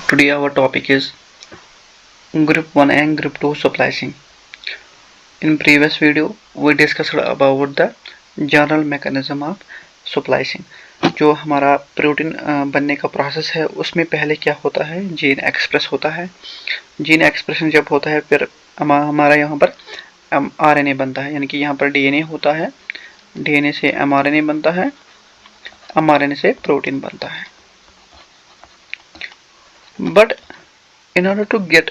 Today our topic is Group 1 and Group 2 splicing. In previous video we discussed about the general mechanism of splicing. जो हमारा protein बनने का process है उसमें पहले क्या होता है, जीन एक्सप्रेस होता है। जीन एक्सप्रेशन जब होता है फिर हमारा यहाँ पर आरएनए बनता है, यानी कि यहाँ पर डीएनए होता है, डीएनए से एमआरएनए बनता है, एमआरएनए से प्रोटीन बनता है। But in order to get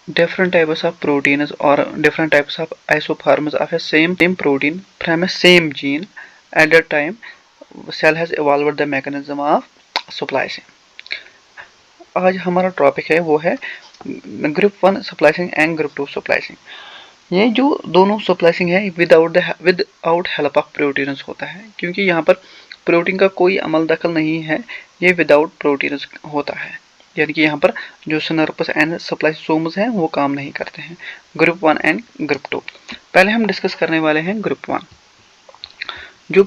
different types of proteins or different types of isoforms of a same protein from a same gene, at that time cell has evolved the mechanism of splicing. आज हमारा topic है वो है group 1 splicing and group 2 splicing. ये जो दोनों splicing है without help of proteins होता है, क्योंकि यहाँ पर प्रोटीन का कोई अमल दखल नहीं है, ये विदाउट प्रोटीन्स होता है, यानी कि यहाँ पर जो सिनर्पस एंड स्प्लाइसोम्स हैं वो काम नहीं करते हैं। ग्रुप 1 एंड ग्रुप 2 पहले हम डिस्कस करने वाले हैं ग्रुप 1। जो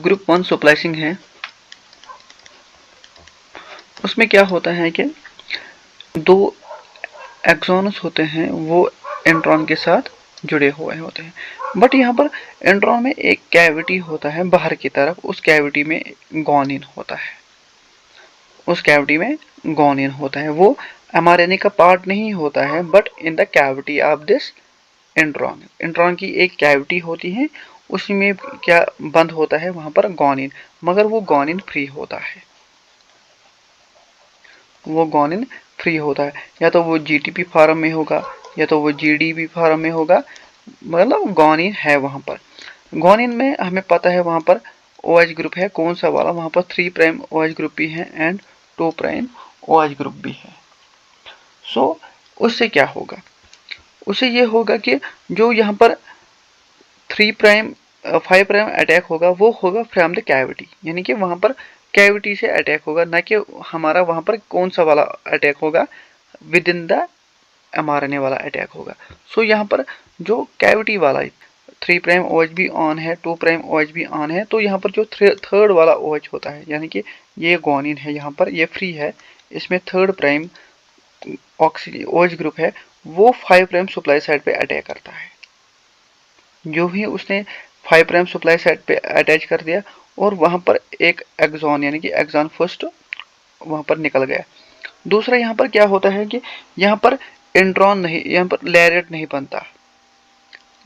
ग्रुप 1 स्प्लाइसिंग है उसमें क्या होता है कि दो एक्सॉन्स होते हैं वो इंट्रॉन के साथ जुड़े हुए होते हैं, बट यहाँ पर इंट्रॉन में एक कैविटी होता है बाहर की तरफ, उस कैविटी में गोनिन होता है, उस कैविटी में गोनिन होता है। वो एमआरएनए का पार्ट नहीं होता है, but in the cavity of this intron, intron की एक कैविटी होती है, उसी में क्या बंद होता है वहां पर गोनिन, मगर वो गोनिन फ्री होता है, वो गोनिन फ्री होता है। या तो वो जीटीपी फॉर्म में होगा या तो वो जीडीपी फॉर्म में होगा, मतलब गोनिन है वहां पर। गोनिन में हमें पता है वहां पर OH ग्रुप है, कौन सा वाला, वहां पर 3' OH ग्रुप भी है एंड 2' OH ग्रुप भी है। सो उससे क्या होगा, उससे ये होगा कि जो यहाँ पर 3' 5' अटैक होगा वो होगा फ्रॉम द कैविटी, यानी कि वहां पर कैविटी से अटैक होगा, ना कि हमारा वहां पर कौन सा वाला अटैक होगा, विद इन द एमआरएनए वाला अटैक होगा। सो यहाँ पर जो कैविटी वाला 3' OH भी ऑन है, 2' OH भी ऑन है, तो यहाँ पर जो थर्ड वाला OH होता है, यानी कि ये गोनिन है, यहाँ पर ये फ्री है, इसमें 3' OH ग्रुप है, वो 5' सप्लाई साइड पे अटैक करता है। जो ही उसने 5' सप्लाई साइड पे अटैच कर दिया और वहां पर एक एक्सॉन यानी कि एक्सॉन फर्स्ट वहां पर निकल गया। दूसरा यहाँ पर क्या होता है कि यहाँ पर इंट्रॉन नहीं, यहाँ पर लेरेट नहीं बनता,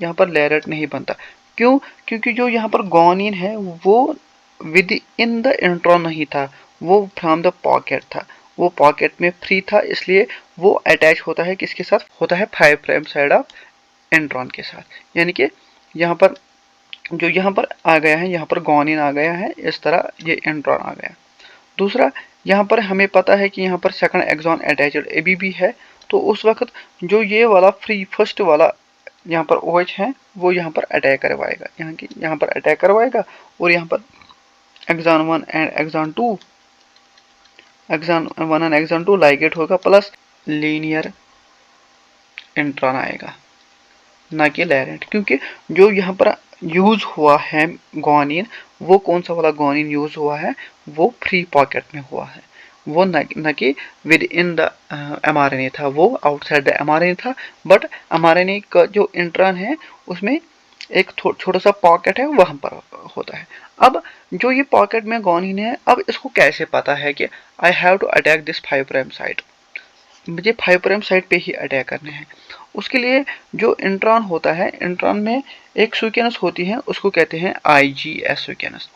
यहाँ पर लेरेट नहीं बनता। क्यों? क्योंकि जो यहाँ पर गोनिन है वो विद इन द इंट्रॉन नहीं था, वो फ्रॉम द पॉकेट था, वो पॉकेट में फ्री था, इसलिए वो अटैच होता है किसके साथ, होता है 5' साइड ऑफ इंट्रॉन के साथ। यानी कि यहाँ पर जो यहाँ पर आ गया है, यहाँ पर गोनिन आ गया है, इस तरह ये इंट्रॉन आ गया। दूसरा यहाँ पर हमें पता है कि यहाँ पर सेकंड एक्सॉन अटैच्ड एबी भी है, तो उस वक्त जो ये वाला फ्री फर्स्ट वाला यहाँ पर OH है वो यहाँ पर अटैक करवाएगा, यहाँ पर अटैक करवाएगा, और यहाँ पर exon 1 and exon 2, exon 1 and exon 2 ligate होगा, प्लस लीनियर इंट्रॉन आएगा, ना कि लेरेट। क्योंकि जो यहाँ पर यूज हुआ है गोनिन, वो कौन सा वाला गोनिन यूज हुआ है, वो फ्री पॉकेट में हुआ है, वो न कि विद इन द एमआरएनए था, वो आउटसाइड द एमआरएनए था, बट एमआरएनए का जो इंट्रॉन है उसमें एक छोटा सा पॉकेट है वहां पर होता है। अब जो ये पॉकेट में गोनिन है, अब इसको कैसे पता है कि I have to attack this 5' site, मुझे 5' साइड पे ही अटैक करने हैं। उसके लिए जो इंट्रॉन होता है, इंट्रॉन में एक सीक्वेंस होती है, उसको कहते हैं IGS सीक्वेंस,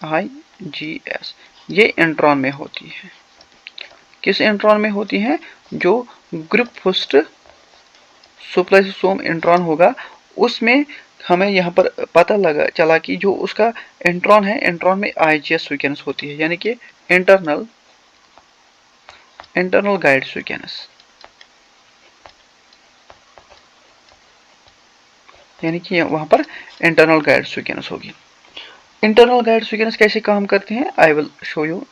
IGS, ये इंट्रॉन में होती है। किस इंट्रॉन में होती है? जो ग्रुप फर्स्ट सुप्लाइसोम इंट्रॉन होगा, उसमें हमें यहाँ पर पता लगा चला कि जो उसका इंट्रॉन है, इंट्रॉन में IGS सीक्वेंस होती है, यानी कि इंटरनल गाइड सीक्वेंस, यानी कि वहां पर इंटरनल गाइड सीक्वेंस होगी। इंटरनल गाइड सीक्वेंस कैसे काम करते हैं, आई विल शो यू।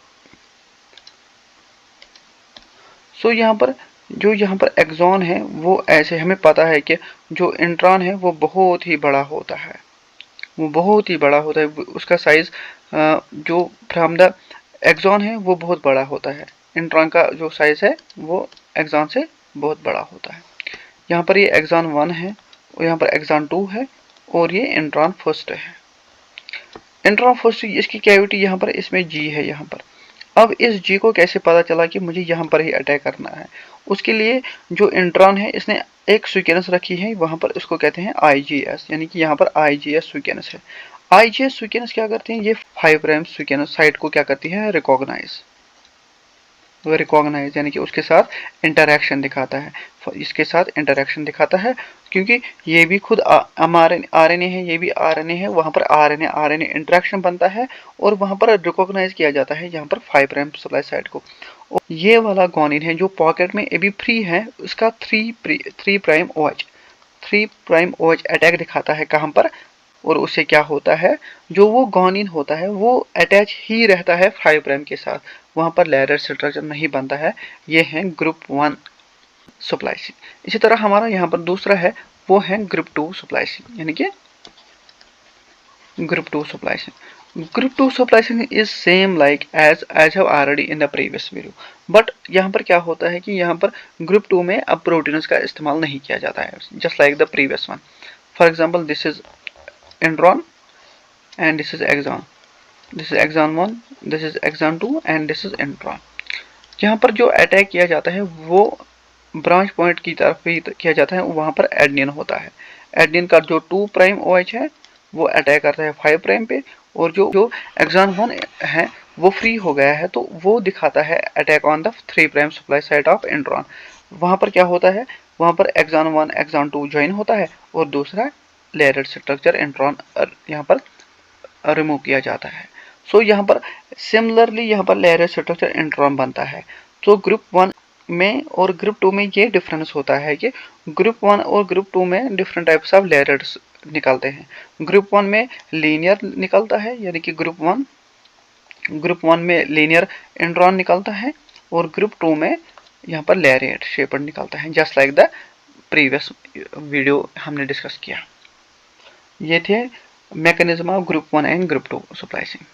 सो यहाँ पर जो यहाँ पर एक्सॉन है वो ऐसे हमें पता है कि जो इंट्रॉन है वो बहुत ही बड़ा होता है, वो बहुत ही बड़ा होता है, उसका साइज जो फ्रॉम द एक्सॉन है वो बहुत बड़ा होता है। इंट्रॉन का जो साइज है वो एक्सॉन से बहुत बड़ा होता है। यहाँ पर ये एक्सॉन 1 है और यहाँ पर एक्सॉन 2 है और ये इंट्रॉन फर्स्ट है। इंट्रॉन फर्स्ट इसकी कैविटी यहाँ पर इसमें जी है यहाँ पर। अब इस जी को कैसे पता चला कि मुझे यहाँ पर ही अटैक करना है? उसके लिए जो इंट्रॉन है इसने एक सीक्वेंस रखी है वहां पर, उसको कहते हैं IGS, यानी कि यहाँ पर IGS सीक्वेंस है। IGS सीक्वेंस क्या करते हैं? ये 5 प्राइम सीक्वेंस साइट को क्या करती है? रिकॉग्नाइज। रिकॉग्नाइज यानी कि उसके साथ इंटरेक्शन दिखाता है, इसके साथ इंटरेक्शन दिखाता है, क्योंकि ये भी खुद RNA है, ये भी RNA है। वहां पर RNA इंटरेक्शन बनता है और वहां पर रिकॉग्नाइज किया जाता है यहाँ पर 5 प्राइम सप्लाई साइट को। और ये वाला गोनिन है जो पॉकेट में अभी फ्री है, उसका 3 प्राइम OH अटैक दिखाता है कहां पर? और उससे क्या होता है? जो वो गोनिन होता है वो अटैच ही रहता है 5 प्राइम के साथ, वहां पर लेयर स्ट्रक्चर नहीं बनता है। ये है ग्रुप 1 स्प्लाइसिंग। इसी तरह हमारा यहाँ पर दूसरा है, वो है ग्रुप 2 स्प्लाइसिंग, यानी कि group 2 splicing. Group 2 splicing is same like as have already in the previous video, but यहाँ पर क्या होता है कि यहाँ पर ग्रुप 2 में अब प्रोटीन्स का इस्तेमाल नहीं किया जाता है, just like the previous one. For example this is intron and this is axon, this is axon 1, this is axon 2 and this is intron. यहाँ पर जो अटैक किया जाता है वो ब्रांच पॉइंट की तरफ ही किया जाता है, वहां पर एडेनिन होता है। एडेनिन का जो 2 प्राइम OH है वो अटैक करता है 5 प्राइम पे, और जो एक्सॉन 1 है वो फ्री हो गया है, तो वो दिखाता है attack on the 3 prime supply site of intron. वहां पर क्या होता है? वहां पर एक्सॉन 1 एक्सॉन 2 ज्वाइन होता है और दूसरा लेयर्ड स्ट्रक्चर इंट्रॉन यहाँ पर रिमूव किया जाता है। सो यहाँ पर सिमिलरली यहाँ पर लेयर स्ट्रक्चर इंट्रॉन बनता है। तो ग्रुप 1 में और ग्रुप 2 में ये डिफरेंस होता है कि ग्रुप 1 और ग्रुप 2 में डिफरेंट टाइप्स ऑफ लेयर्स निकलते हैं। ग्रुप 1 में लीनियर निकलता है, यानी कि ग्रुप 1 में लीनियर इंट्रॉन निकलता है और ग्रुप 2 में यहाँ पर लेयरेट शेपर्ड निकलता है, just like the previous video हमने डिस्कस किया। ये थे mechanism of group 1 and group 2 splicing.